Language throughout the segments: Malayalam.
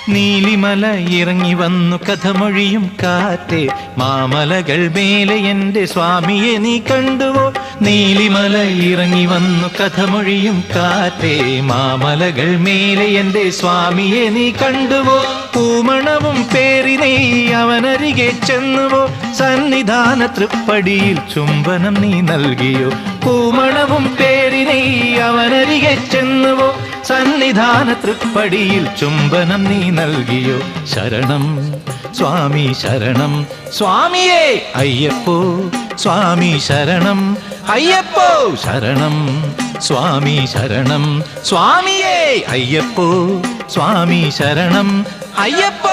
നീലിമല ഇറങ്ങി വന്നു കഥമൊഴിയും കാറ്റേ, മാമലകൾ മേലെ എൻ്റെ സ്വാമിയെ നീ കണ്ടുവോ? നീലിമല ഇറങ്ങി വന്നു കഥമൊഴിയും കാറ്റേ, മാമലകൾ മേലെ എൻ്റെ സ്വാമിയെ നീ കണ്ടുവോ? പൂമണവും പേറി നീ അവനരികെ ചെന്നുവോ? സന്നിധാന തൃപ്പടിയിൽ ചുംബനം നീ നൽകിയോ? പൂമണവും പേറി നീ അവനരികെ ചെന്നുവോ? സന്നിധാന തൃപ്പടിയിൽ ചുംബനം നീ നൽകിയോ? ശരണം സ്വാമി ശരണം സ്വാമിയേ അയ്യപ്പോ, സ്വാമി ശരണം അയ്യപ്പോ, ശരണം സ്വാമി ശരണം സ്വാമിയേ അയ്യപ്പോ, സ്വാമി ശരണം അയ്യപ്പോ.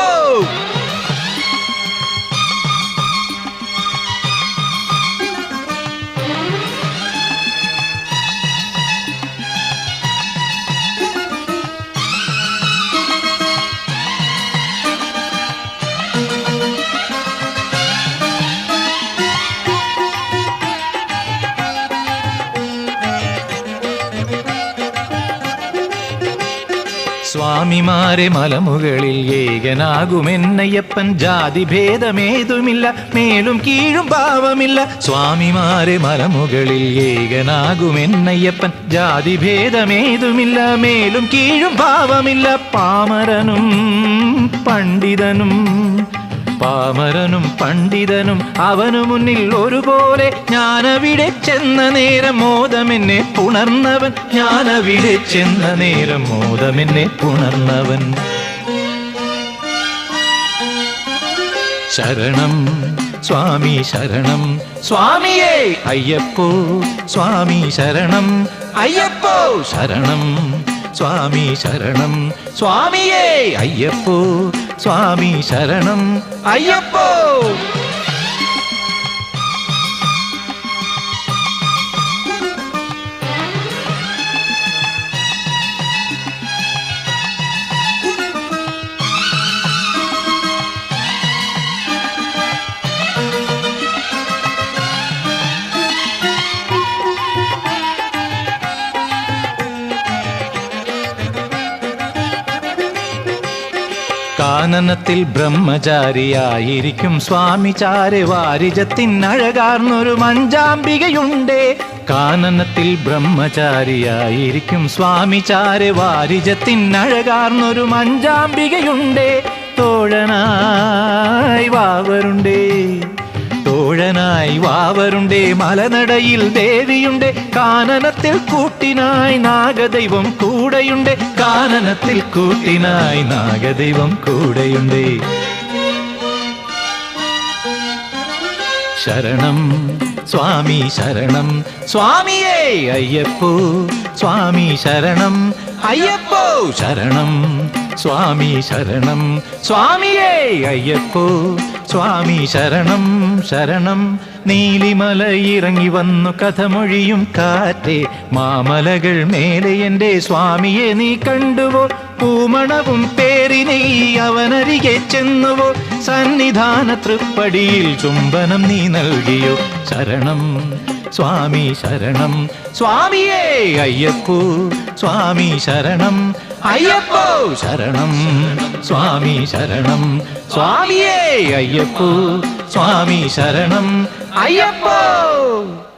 സ്വാമിമാരെ മലമുകളിൽ ഏകനാകുമെന്നയ്യപ്പൻ, ജാതി ഭേദമേതുമില്ല മേലും കീഴും ഭാവമില്ല. സ്വാമിമാരെ മലമുകളിൽ ഏകനാകുമെന്നയ്യപ്പൻ, ജാതി ഭേദമേതുമില്ല മേലും കീഴും ഭാവമില്ല. പാമരനും പണ്ഡിതനും പാമരനും പണ്ഡിതനും അവനു മുന്നിൽ ഒരുപോലെ. ഞാനവിടെ ചെന്ന നേരം മോദമെന്നെ പുണർന്നവൻ, ഞാനവിടെ ചെന്ന നേരം മോദമെന്നെ പുണർന്നവൻ. ശരണം സ്വാമി ശരണം സ്വാമിയേ അയ്യപ്പോ, സ്വാമി ശരണം അയ്യപ്പോ, ശരണം സ്വാമി ശരണം സ്വാമിയേ അയ്യപ്പോ, സ്വാമി ശരണം അയ്യപ്പോ. കാനനത്തിൽ ബ്രഹ്മചാരിയായിരിക്കും സ്വാമി ചാരെ, വാരിജത്തിനഴകാർന്നൊരു മഞ്ചാംബികയുണ്ടേ. കാനനത്തിൽ ബ്രഹ്മചാരിയായിരിക്കും സ്വാമി ചാരെ, വാരിജത്തിനഴകാർന്നൊരു മഞ്ചാംബികയുണ്ടേ. തോഴനായി വാവരുണ്ടേ, തോഴനായി വാവരുണ്ടേ, മലനടയിൽ ദേവിയുണ്ട്. കാനനത്തിൽ കൂട്ടിനായി നാഗദൈവം കൂടെയുണ്ട്, കാനനത്തിൽ കൂട്ടിനായി നാഗദൈവം കൂടെയുണ്ട്. ശരണം സ്വാമി ശരണം സ്വാമിയേ അയ്യപ്പോ, സ്വാമി ശരണം അയ്യപ്പോ, ശരണം സ്വാമി ശരണം സ്വാമിയേ അയ്യപ്പോ, സ്വാമി ശരണം ശരണം. നീലിമല ഇറങ്ങി വന്നു കഥമൊഴിയും കാറ്റേ, മാമലകൾ മേലെ എൻ്റെ സ്വാമിയെ നീ കണ്ടുവോ? പൂമണവും പേറി നീ അവനരികെ ചെന്നുവോ? സന്നിധാന തൃപ്പടിയിൽ ചുംബനം നീ നൽകിയോ? ശരണം സ്വാമി ശരണം സ്വാമിയേ അയ്യപ്പോ, സ്വാമി ശരണം അയ്യപ്പോ, ശരണം സ്വാമി ശരണം സ്വാമിയേ അയ്യപ്പോ, സ്വാമി ശരണം അയ്യപ്പോ.